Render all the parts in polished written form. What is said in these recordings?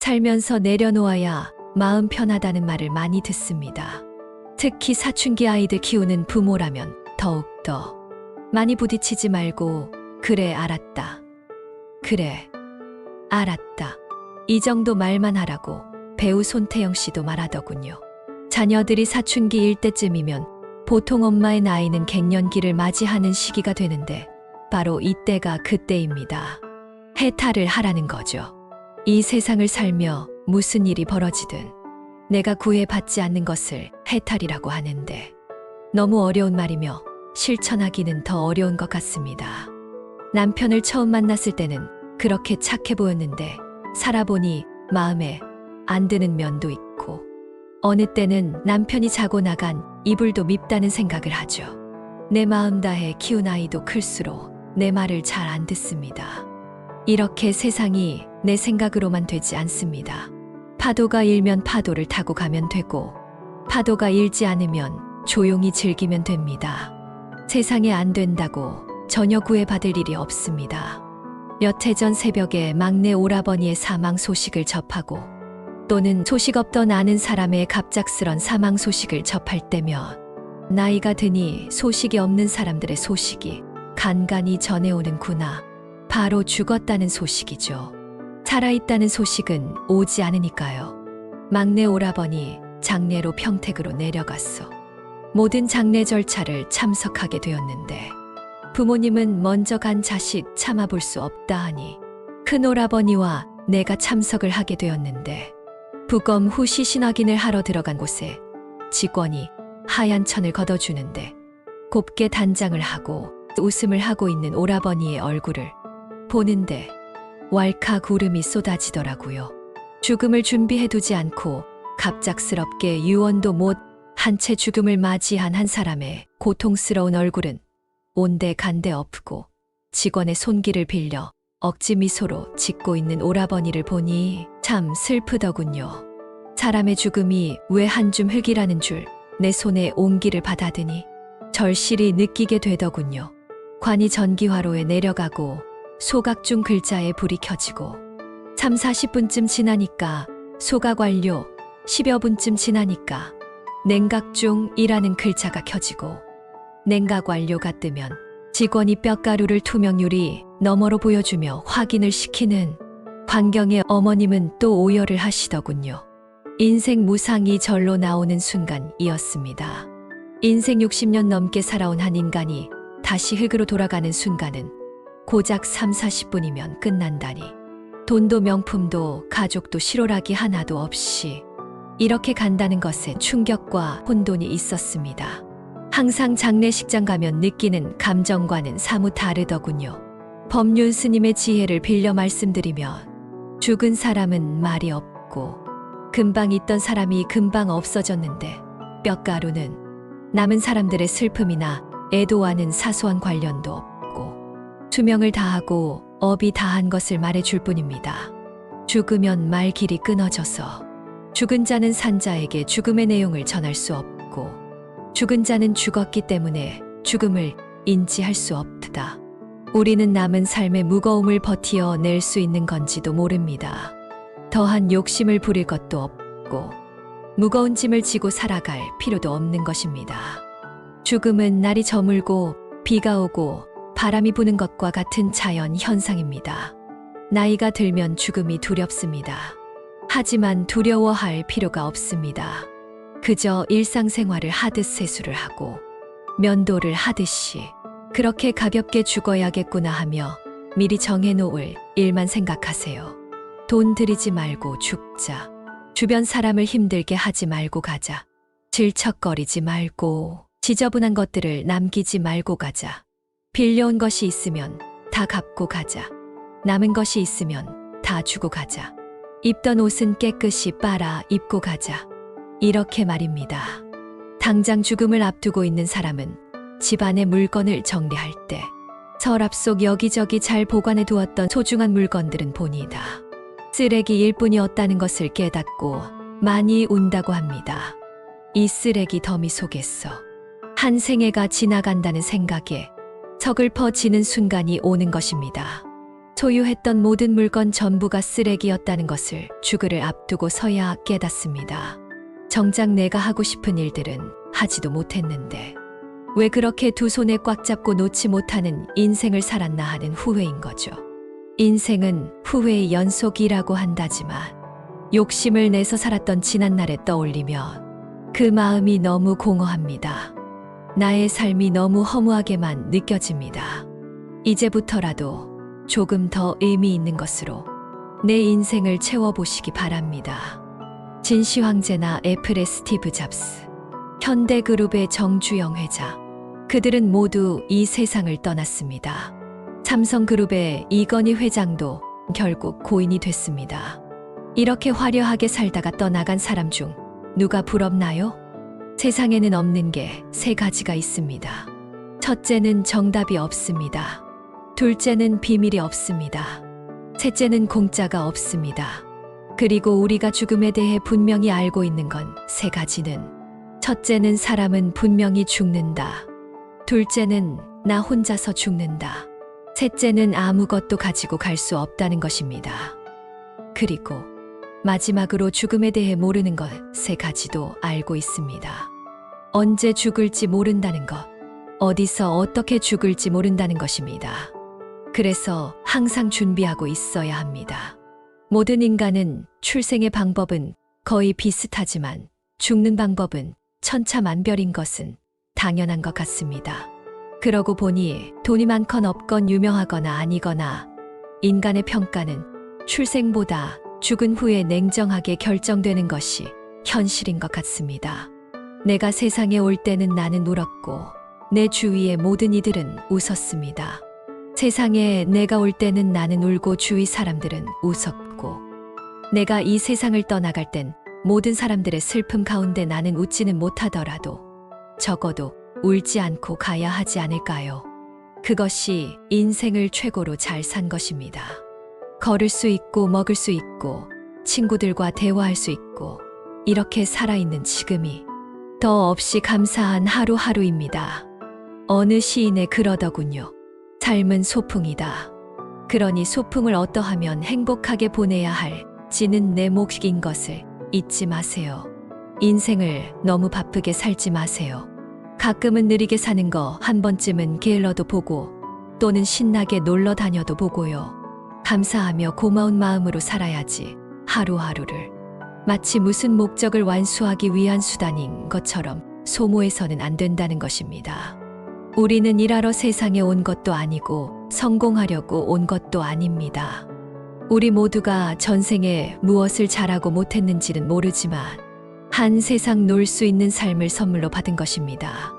살면서 내려놓아야 마음 편하다는 말을 많이 듣습니다. 특히 사춘기 아이들 키우는 부모라면 더욱더 많이 부딪히지 말고 그래 알았다. 그래 알았다. 이 정도 말만 하라고 배우 손태영 씨도 말하더군요. 자녀들이 사춘기일 때쯤이면 보통 엄마의 나이는 갱년기를 맞이하는 시기가 되는데 바로 이때가 그때입니다. 해탈을 하라는 거죠. 이 세상을 살며 무슨 일이 벌어지든 내가 구애받지 않는 것을 해탈이라고 하는데 너무 어려운 말이며 실천하기는 더 어려운 것 같습니다. 남편을 처음 만났을 때는 그렇게 착해 보였는데 살아보니 마음에 안 드는 면도 있고 어느 때는 남편이 자고 나간 이불도 밉다는 생각을 하죠. 내 마음 다해 키운 아이도 클수록 내 말을 잘 안 듣습니다. 이렇게 세상이 내 생각으로만 되지 않습니다. 파도가 일면 파도를 타고 가면 되고 파도가 일지 않으면 조용히 즐기면 됩니다. 세상에 안 된다고 전혀 구애받을 일이 없습니다. 몇 해 전 새벽에 막내 오라버니의 사망 소식을 접하고 또는 소식 없던 아는 사람의 갑작스런 사망 소식을 접할 때면 나이가 드니 소식이 없는 사람들의 소식이 간간히 전해오는구나. 바로 죽었다는 소식이죠. 살아있다는 소식은 오지 않으니까요. 막내 오라버니 장례로 평택으로 내려갔어. 모든 장례 절차를 참석하게 되었는데 부모님은 먼저 간 자식 참아볼 수 없다 하니 큰 오라버니와 내가 참석을 하게 되었는데 부검 후 시신 확인을 하러 들어간 곳에 직원이 하얀 천을 걷어주는데 곱게 단장을 하고 웃음을 하고 있는 오라버니의 얼굴을 보는데 왈칵 울음이 쏟아지더라고요. 죽음을 준비해두지 않고 갑작스럽게 유언도 못 한 채 죽음을 맞이한 한 사람의 고통스러운 얼굴은 온데간데 엎고 직원의 손길을 빌려 억지 미소로 짓고 있는 오라버니를 보니 참 슬프더군요. 사람의 죽음이 왜 한 줌 흙이라는 줄 내 손에 온기를 받아드니 절실히 느끼게 되더군요. 관이 전기화로에 내려가고 소각 중 글자에 불이 켜지고 3, 40분쯤 지나니까 소각 완료, 10여 분쯤 지나니까 냉각 중이라는 글자가 켜지고 냉각 완료가 뜨면 직원이 뼈가루를 투명 유리 너머로 보여주며 확인을 시키는 광경에 어머님은 또 오열을 하시더군요. 인생 무상이 절로 나오는 순간이었습니다. 인생 60년 넘게 살아온 한 인간이 다시 흙으로 돌아가는 순간은 고작 3, 40분이면 끝난다니. 돈도 명품도 가족도 실오라기 하나도 없이 이렇게 간다는 것에 충격과 혼돈이 있었습니다. 항상 장례식장 가면 느끼는 감정과는 사뭇 다르더군요. 법륜 스님의 지혜를 빌려 말씀드리면 죽은 사람은 말이 없고 금방 있던 사람이 금방 없어졌는데 뼈가루는 남은 사람들의 슬픔이나 애도와는 사소한 관련도 없고 투명을 다하고 업이 다한 것을 말해줄 뿐입니다. 죽으면 말 길이 끊어져서 죽은 자는 산자에게 죽음의 내용을 전할 수 없고 죽은 자는 죽었기 때문에 죽음을 인지할 수 없다. 우리는 남은 삶의 무거움을 버티어 낼 수 있는 건지도 모릅니다. 더한 욕심을 부릴 것도 없고 무거운 짐을 지고 살아갈 필요도 없는 것입니다. 죽음은 날이 저물고 비가 오고 바람이 부는 것과 같은 자연 현상입니다. 나이가 들면 죽음이 두렵습니다. 하지만 두려워할 필요가 없습니다. 그저 일상생활을 하듯 세수를 하고 면도를 하듯이 그렇게 가볍게 죽어야겠구나 하며 미리 정해놓을 일만 생각하세요. 돈 들이지 말고 죽자. 주변 사람을 힘들게 하지 말고 가자. 질척거리지 말고 지저분한 것들을 남기지 말고 가자. 빌려온 것이 있으면 다 갚고 가자. 남은 것이 있으면 다 주고 가자. 입던 옷은 깨끗이 빨아 입고 가자. 이렇게 말입니다. 당장 죽음을 앞두고 있는 사람은 집안의 물건을 정리할 때 서랍 속 여기저기 잘 보관해 두었던 소중한 물건들은 본이다 쓰레기일 뿐이었다는 것을 깨닫고 많이 운다고 합니다. 이 쓰레기 더미 속에서 한 생애가 지나간다는 생각에 서글퍼지는 순간이 오는 것입니다. 소유했던 모든 물건 전부가 쓰레기였다는 것을 죽을을 앞두고서야 깨닫습니다. 정작 내가 하고 싶은 일들은 하지도 못했는데 왜 그렇게 두 손에 꽉 잡고 놓지 못하는 인생을 살았나 하는 후회인 거죠. 인생은 후회의 연속이라고 한다지만 욕심을 내서 살았던 지난날에 떠올리면 그 마음이 너무 공허합니다. 나의 삶이 너무 허무하게만 느껴집니다. 이제부터라도 조금 더 의미 있는 것으로 내 인생을 채워보시기 바랍니다. 진시 황제나 애플의 스티브 잡스, 현대그룹의 정주영 회장, 그들은 모두 이 세상을 떠났습니다. 삼성그룹의 이건희 회장도 결국 고인이 됐습니다. 이렇게 화려하게 살다가 떠나간 사람 중 누가 부럽나요? 세상에는 없는 게 세 가지가 있습니다. 첫째는 정답이 없습니다. 둘째는 비밀이 없습니다. 셋째는 공짜가 없습니다. 그리고 우리가 죽음에 대해 분명히 알고 있는 건 세 가지는: 첫째는 사람은 분명히 죽는다. 둘째는 나 혼자서 죽는다. 셋째는 아무것도 가지고 갈 수 없다는 것입니다. 그리고 마지막으로 죽음에 대해 모르는 것 세 가지도 알고 있습니다. 언제 죽을지 모른다는 것, 어디서 어떻게 죽을지 모른다는 것입니다. 그래서 항상 준비하고 있어야 합니다. 모든 인간은 출생의 방법은 거의 비슷하지만 죽는 방법은 천차만별인 것은 당연한 것 같습니다. 그러고 보니 돈이 많건 없건 유명하거나 아니거나 인간의 평가는 출생보다 죽은 후에 냉정하게 결정되는 것이 현실인 것 같습니다. 내가 세상에 올 때는 나는 울었고 내 주위의 모든 이들은 웃었습니다. 세상에 내가 올 때는 나는 울고 주위 사람들은 웃었고 내가 이 세상을 떠나갈 땐 모든 사람들의 슬픔 가운데 나는 웃지는 못하더라도 적어도 울지 않고 가야 하지 않을까요? 그것이 인생을 최고로 잘 산 것입니다. 걸을 수 있고 먹을 수 있고 친구들과 대화할 수 있고 이렇게 살아있는 지금이 더 없이 감사한 하루하루입니다. 어느 시인의 그러더군요. 삶은 소풍이다. 그러니 소풍을 어떠하면 행복하게 보내야 할지는 내 몫인 것을 잊지 마세요. 인생을 너무 바쁘게 살지 마세요. 가끔은 느리게 사는 거 한 번쯤은 게을러도 보고 또는 신나게 놀러 다녀도 보고요. 감사하며 고마운 마음으로 살아야지 하루하루를 마치 무슨 목적을 완수하기 위한 수단인 것처럼 소모해서는 안 된다는 것입니다. 우리는 일하러 세상에 온 것도 아니고 성공하려고 온 것도 아닙니다. 우리 모두가 전생에 무엇을 잘하고 못했는지는 모르지만 한 세상 놀 수 있는 삶을 선물로 받은 것입니다.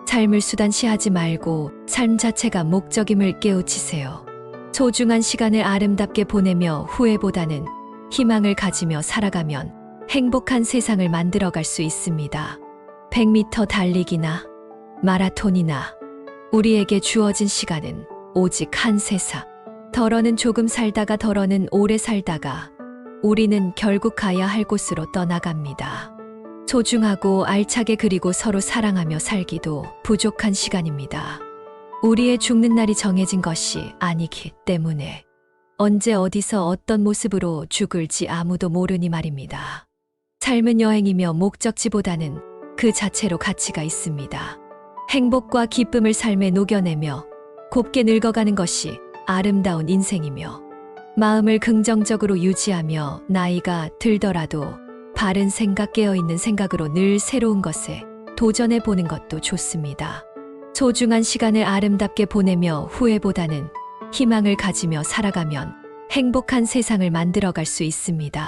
삶을 수단시하지 말고 삶 자체가 목적임을 깨우치세요. 소중한 시간을 아름답게 보내며 후회보다는 희망을 가지며 살아가면 행복한 세상을 만들어갈 수 있습니다. 100m 달리기나 마라톤이나 우리에게 주어진 시간은 오직 한 세상. 덜어는 조금 살다가 덜어는 오래 살다가 우리는 결국 가야 할 곳으로 떠나갑니다. 소중하고 알차게 그리고 서로 사랑하며 살기도 부족한 시간입니다. 우리의 죽는 날이 정해진 것이 아니기 때문에 언제 어디서 어떤 모습으로 죽을지 아무도 모르니 말입니다. 삶은 여행이며 목적지보다는 그 자체로 가치가 있습니다. 행복과 기쁨을 삶에 녹여내며 곱게 늙어가는 것이 아름다운 인생이며 마음을 긍정적으로 유지하며 나이가 들더라도 바른 생각, 깨어있는 생각으로 늘 새로운 것에 도전해 보는 것도 좋습니다. 소중한 시간을 아름답게 보내며 후회보다는 희망을 가지며 살아가면 행복한 세상을 만들어갈 수 있습니다.